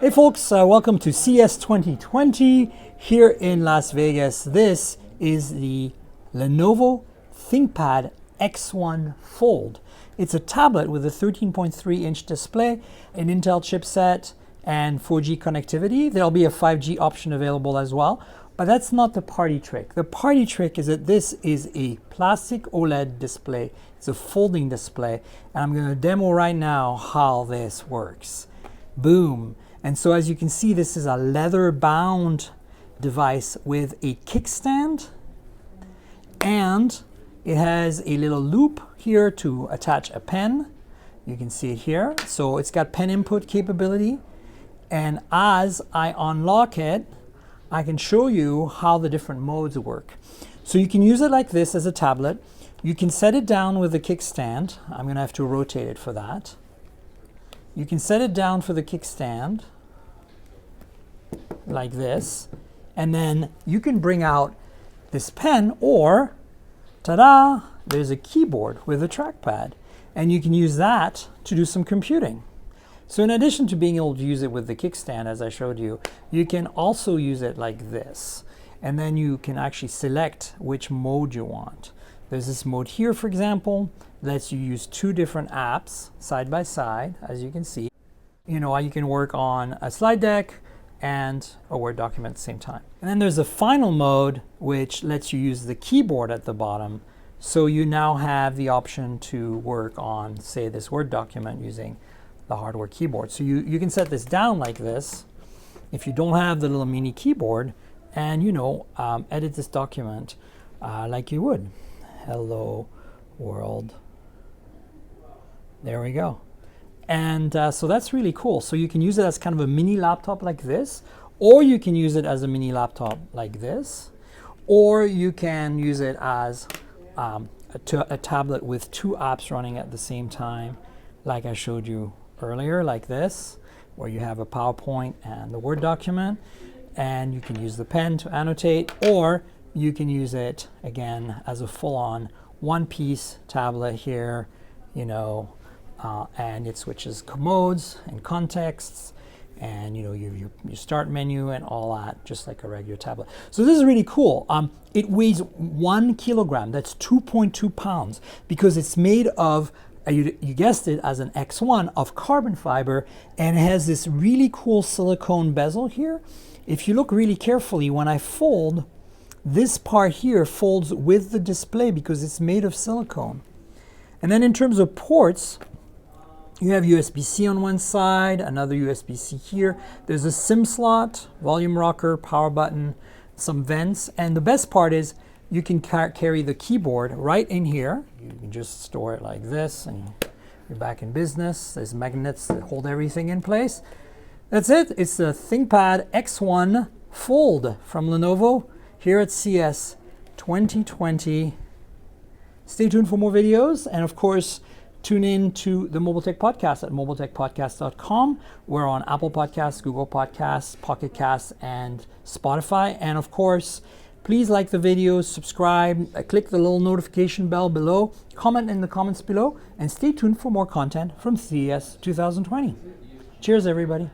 Hey folks, welcome to CES 2020 here in Las Vegas. This is the Lenovo Thinkpad X1 Fold. It's a tablet with a 13.3-inch display, an Intel chipset, and 4G connectivity. There'll be a 5G option available as well, but that's not the party trick. The party trick is that this is a plastic OLED display. It's a folding display, and I'm going to demo right now how this works. Boom. And so as you can see, this is a leather-bound device with a kickstand, and it has a little loop here to attach a pen. You can see it here. So it's got pen input capability, and as I unlock it, I can show you how the different modes work. So you can use it like this as a tablet. You can set it down with a kickstand. I'm going to have to rotate it for that. You can set it down for the kickstand like this, and then you can bring out this pen, or ta-da, there's a keyboard with a trackpad, and you can use that to do some computing. So in addition to being able to use it with the kickstand, as I showed you, you can also use it like this, and then you can actually select which mode you want. There's this mode here, for example, lets you use two different apps side by side, as you can see. You know, you can work on a slide deck and a Word document at the same time. And then there's a final mode, which lets you use the keyboard at the bottom. So you now have the option to work on, say, this Word document using the hardware keyboard. So you can set this down like this if you don't have the little mini keyboard, and edit this document like you would. Hello world. There we go. And so that's really cool. So you can use it as kind of a mini laptop like this, or you can use it as a mini laptop like this, or you can use it as a tablet with two apps running at the same time, like I showed you earlier, like this, where you have a PowerPoint and the Word document, and you can use the pen to annotate, or you can use it again as a full-on one-piece tablet here, and it switches modes and contexts, and your start menu and all that, just like a regular tablet. So this is really cool. It weighs 1 kilogram. That's 2.2 pounds, because it's made of, you guessed it, as an X1 of carbon fiber, and it has this really cool silicone bezel here. If you look really carefully, when I fold, this part here folds with the display because it's made of silicone. And then in terms of ports, you have USB-C on one side, another USB-C here. There's a SIM slot, volume rocker, power button, some vents. And the best part is you can carry the keyboard right in here. You can just store it like this, and you're back in business. There's magnets that hold everything in place. That's it. It's the Thinkpad X1 Fold from Lenovo here at CES 2020. Stay tuned for more videos, and of course, tune in to the Mobile Tech Podcast at mobiletechpodcast.com. We're on Apple Podcasts, Google Podcasts, Pocket Casts, and Spotify. And of course, please like the videos, subscribe, click the little notification bell below, comment in the comments below, and stay tuned for more content from CES 2020. Cheers, everybody.